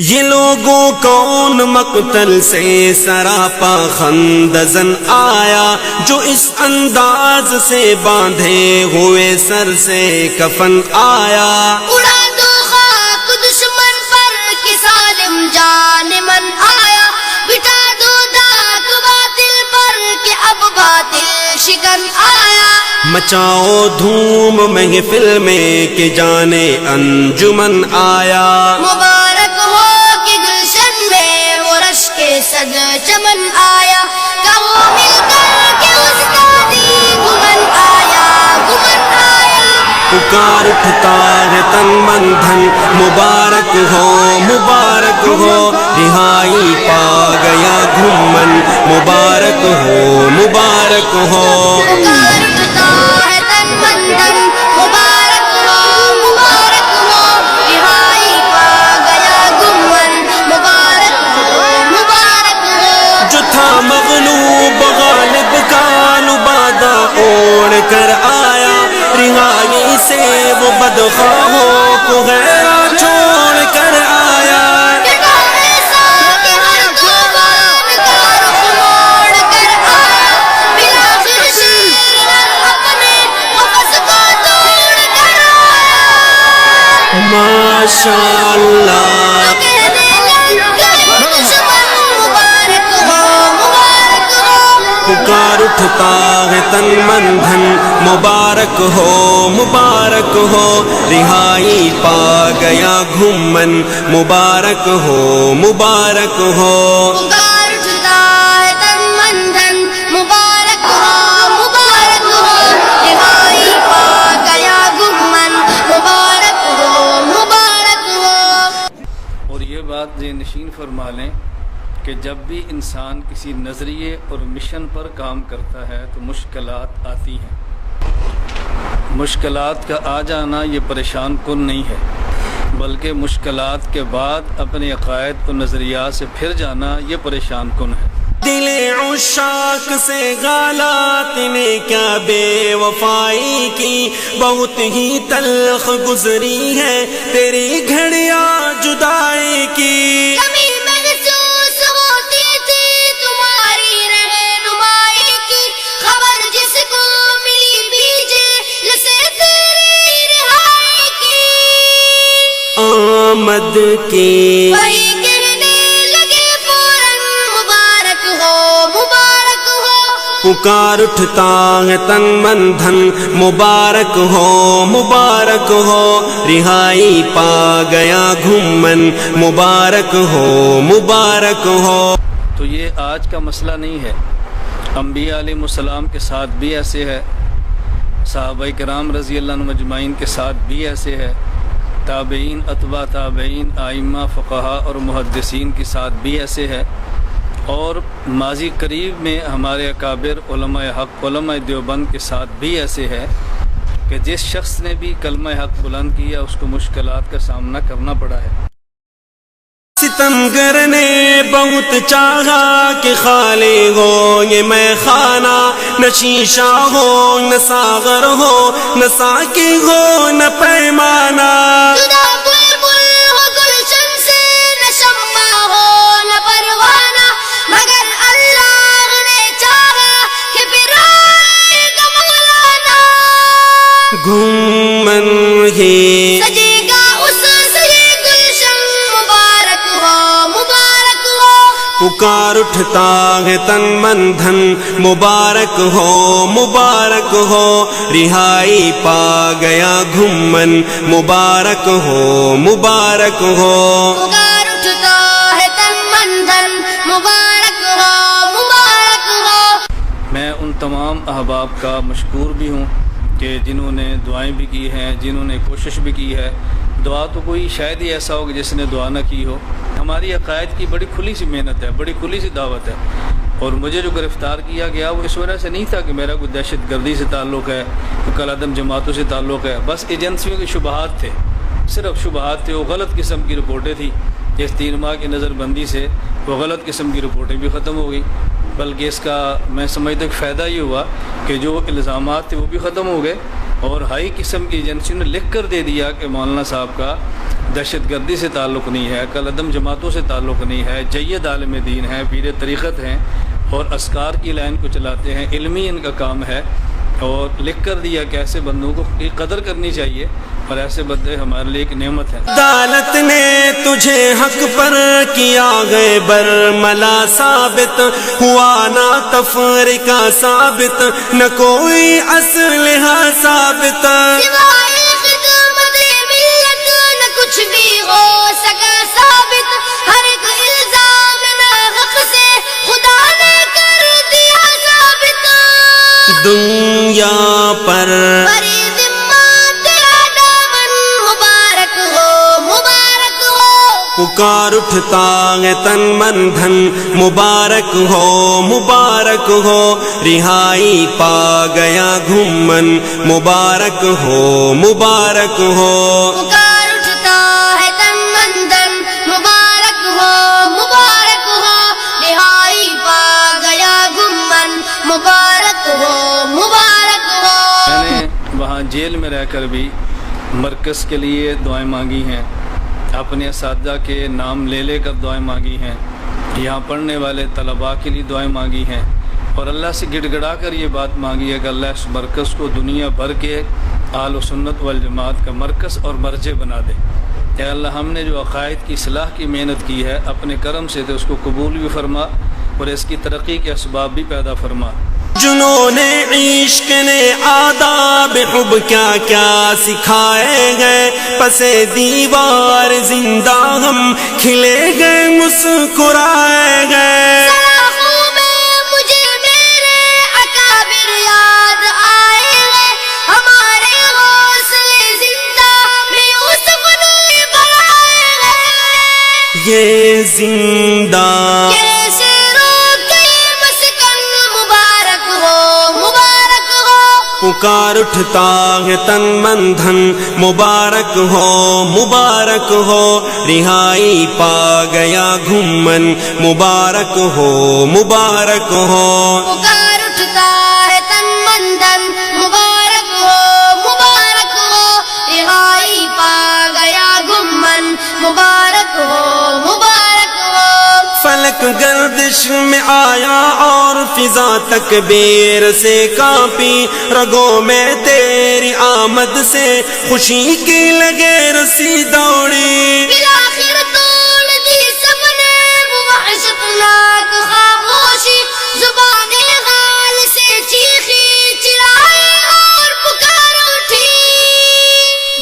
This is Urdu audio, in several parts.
یہ لوگوں کون مقتل سے سراپا خندزن آیا، جو اس انداز سے باندھے ہوئے سر سے کفن آیا۔ اڑا دو خاک دشمن پر کہ سالم جان من آیا، بٹا دو داغ باطل پر کہ اب باطل شکن آیا۔ مچاؤ دھوم محفل میں کہ جانے انجمن آیا۔ مبارک ہو کہ گلشن میں وہ رش کے صد چمن آیا، کہو مل کر کہ استادی گمن آیا، گمن آیا۔ پکار اٹھتا ہے تن من دھن، مبارک ہو مبارک ہو، رہائی پا گیا گھومن، مبارک ہو مبارک ہو۔ پکار اٹھتا ہے تن من دھن، مبارک ہو مبارک ہو، رہائی پا گیا گمن، مبارک ہو مبارک ہو۔ جو تھا مغلوب غالب کا لبادہ اوڑھ کر آیا، رہائی سے وہ بدخواہوں کو غیرہ چھوڑ کر آیا۔ ماشاء اللہ۔ پکار اٹھتا ہے تن من دھن، مبارک ہو مبارک ہو، رہائی پا گیا گھومن، مبارک ہو مبارک ہو۔ پکار اٹھتا ہے تن من دھن، مبارک ہو مبارک ہو، رہائی پا گیا گمن، مبارک ہو مبارک ہو۔ اور یہ بات ذہن نشین فرما لیں کہ جب بھی انسان کسی نظریے اور مشن پر کام کرتا ہے تو مشکلات آتی ہیں۔ مشکلات کا آ جانا یہ پریشان کن نہیں ہے، بلکہ مشکلات کے بعد اپنے عقائد و نظریات سے پھر جانا یہ پریشان کن ہے۔ دل عشاق سے غالات نے کیا بے وفائی کی، بہت ہی تلخ گزری ہے تیری گھڑیاں جدائی کی۔ کمی محسوس ہوتی تھی تمہاری رہنمائی کی، خبر جس کو ملی بیجے سے تیری رہائی کی، آمد کی وہی کہنے لگے فوراً مبارک ہو مبارک ہو۔ پکار اٹھتا ہے تن من دھن، مبارک ہو مبارک ہو، رہائی پا گیا گھومن، مبارک ہو مبارک ہو۔ تو یہ آج کا مسئلہ نہیں ہے، انبیاء علیہ السلام کے ساتھ بھی ایسے ہے، صحابہ کرام رضی اللہ عنہم اجمعین کے ساتھ بھی ایسے ہے، تابعین اتباع تابعین ائمہ فقہاء اور محدثین کے ساتھ بھی ایسے ہے، اور ماضی قریب میں ہمارے اکابر علماء حق علماء دیوبند کے ساتھ بھی ایسے ہے کہ جس شخص نے بھی کلمہ حق بلند کیا اس کو مشکلات کا سامنا کرنا پڑا ہے۔ ستمگر نے بہت چاہا کہ خالی ہو یہ میں خانہ، نہ شیشہ ہو نہ ساغر ہو، نہ ساقی ہو نہ پیمانہ۔ جدا بلبل ہو گلشن سے، نہ شمع ہو نہ پروانہ، مگر اللہ نے چاہا کہ پھر آئے گا مولانا۔ گھومن ہی سجے گا اس سے یہ گلشن، مبارک ہو مبارک ہو۔ پکار اٹھتا ہے تن من دھن، مبارک ہو مبارک ہو، رہائی پا گیا گھومن، مبارک ہو مبارک ہو۔ پکار اٹھتا ہے تن من دھن، مبارک ہو مبارک ہو۔ میں ان تمام احباب کا مشکور بھی ہوں کہ جنہوں نے دعائیں بھی کی ہیں، جنہوں نے کوشش بھی کی ہے۔ دعا تو کوئی شاید ہی ایسا ہو کہ جس نے دعا نہ کی ہو۔ ہماری عقائد کی بڑی کھلی سی محنت ہے، بڑی کھلی سی دعوت ہے، اور مجھے جو گرفتار کیا گیا وہ اس وجہ سے نہیں تھا کہ میرا کوئی دہشت گردی سے تعلق ہے، کوئی کل عدم جماعتوں سے تعلق ہے، بس ایجنسیوں کے شبہات تھے، صرف شبہات تھے۔ وہ غلط قسم کی رپورٹیں تھیں، اس 3 ماہ کی نظر بندی سے وہ غلط قسم کی رپورٹیں بھی ختم ہو گئی، بلکہ اس کا میں سمجھتا کہ فائدہ یہ ہوا کہ جو الزامات تھے وہ بھی ختم ہو گئے، اور ہائی قسم کی ایجنسی نے لکھ کر دے دیا کہ مولانا صاحب کا دہشت گردی سے تعلق نہیں ہے، کل عدم جماعتوں سے تعلق نہیں ہے، جید عالم دین ہیں، پیر طریقت ہیں اور اسکار کی لائن کو چلاتے ہیں، علمی ان کا کام ہے، اور لکھ کر دیا کہ ایسے بندوں کو قدر کرنی چاہیے اور ایسے بندے ہمارے لیے ایک نعمت ہے۔ عدالت نے تجھے حق پر کیا گئے برملا ثابت، ہوا نہ تفریقہ ثابت، نہ کوئی اسلحہ ثابت، سوائے خدمت ملت نہ کچھ بھی ہو سکا ثابت، ہر ایک الزام ناحق سے خدا نے کر دیا ثابت، دنیا پر بری ذمہ تیرا دامن مبارک ہو، مبارک ہو، پکار اٹھتا ہے تن من دھن، مبارک ہو مبارک ہو، رہائی پا گیا گھومن، مبارک ہو مبارک ہو، پکار اٹھتا ہے تن من دھن، مبارک ہو، مبارک ہو، رہائی پا گیا گمن، مبارک ہو، مبارک ہو۔ میں نے وہاں جیل میں رہ کر بھی مرکز کے لیے دعائیں مانگی ہیں، اپنے اساتذہ کے نام لے کر دعائیں مانگی ہیں، یہاں پڑھنے والے طلباء کے لیے دعائیں مانگی ہیں، اور اللہ سے گڑ گڑا کر یہ بات مانگی ہے کہ اللہ اس مرکز کو دنیا بھر کے اہل و سنت والجماعت کا مرکز اور مرجع بنا دے۔ اے اللہ، ہم نے جو عقائد کی اصلاح کی محنت کی ہے اپنے کرم سے تو اس کو قبول بھی فرما اور اس کی ترقی کے اسباب بھی پیدا فرما۔ جنون عشق نے آداب حب کیا کیا سکھائے گئے، پس دیوار زندہ ہم کھلے گئے مسکرائے گئے، سلاخوں میں مجھے میرے اکابر یاد آئے ہیں، ہمارے حوصلے زندہ میں یوسف نے بڑھائے ہیں، یہ زندہ کیسے روکے مسکن مبارک ہو، مبارک ہو، پکار اٹھتا ہے تن من دھن، مبارک ہو مبارک ہو، رہائی پا گیا گھومن، مبارک ہو مبارک ہو، پکار اٹھتا ہے تن من دھن، مبارک ہو، مبارک ہو، رہائی پا گیا گمن، مبارک ہو، مبارک ہو، فلک گردش میں آیا اور فضا تکبیر سے کانپی، رگوں میں تیری آمد سے خوشی کی لگے رسی دوڑی، بالآخر توڑ دی سب نے وہ وحشتناک خاموشی، زبان غال سے چیخی چلائے اور پکار اٹھی،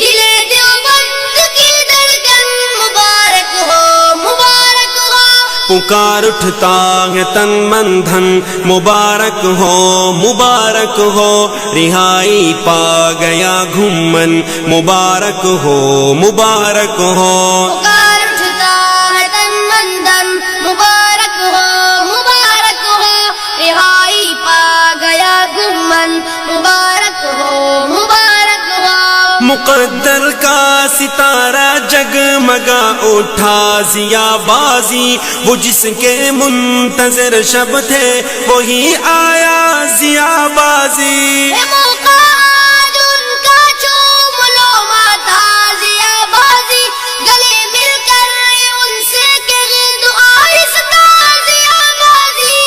دل دیوبند کی دھڑکن مبارک ہو، مبارک ہو، پکار اٹھتا ہے تن من دھن، مبارک ہو مبارک ہو، رہائی پا گیا گھومن، مبارک ہو مبارک ہو، پکار اٹھتا ہے تن من دھن، مبارک ہو، مبارک ہو، رہائی پا گیا گمن، مبارک ہو، مبارک ہو، مقدر کا ستارہ جگمگا اٹھا ضیا بازی، وہ جس کے منتظر شب تھے وہی آیا ضیا بازی، یہ موقع آج ان کا چوم لو ماتا ضیا بازی، گلے مل کر ان سے کہ دعا استا ضیا بازی،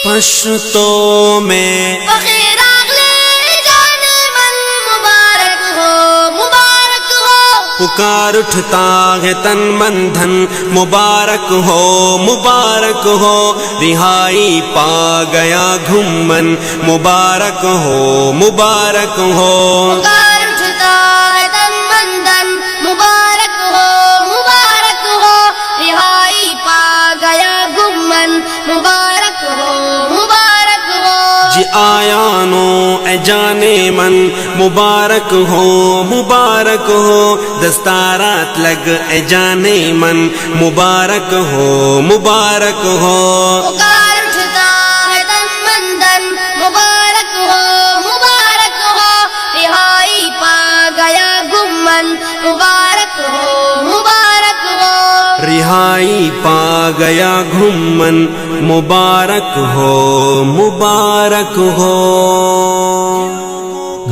پشتوں میں بخیر اگلے جان من مبارک ہو، مبارک ہو، پکار اٹھتا ہے تن من دھن، مبارک ہو مبارک ہو، رہائی پا گیا گھومن، مبارک ہو مبارک ہو، پکار اٹھتا ہے تن من دھن، مبارک ہو، مبارک ہو، رہائی پا گیا گمن، مبارک ہو، مبارک ہو، جی آیا نو اے جانے من، مبارک ہو مبارک ہو، دستارات لگ اے جانے من، مبارک ہو مبارک ہو، پکار اٹھتا ہے تن من دھن، مبارک ہو، مبارک ہو، رہائی پا گیا گمن، مبارک ہو، مبارک ہو، رہائی پا گیا گھومن، مبارک ہو مبارک ہو۔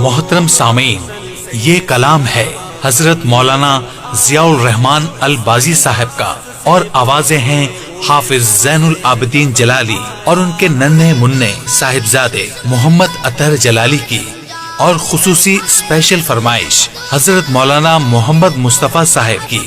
محترم سامعین، یہ کلام ہے حضرت مولانا ضیاء الرحمان البازی صاحب کا، اور آوازیں ہیں حافظ زین العابدین جلالی اور ان کے ننھے منع صاحبزادے محمد اطہر جلالی کی، اور خصوصی اسپیشل فرمائش حضرت مولانا محمد مصطفیٰ صاحب کی۔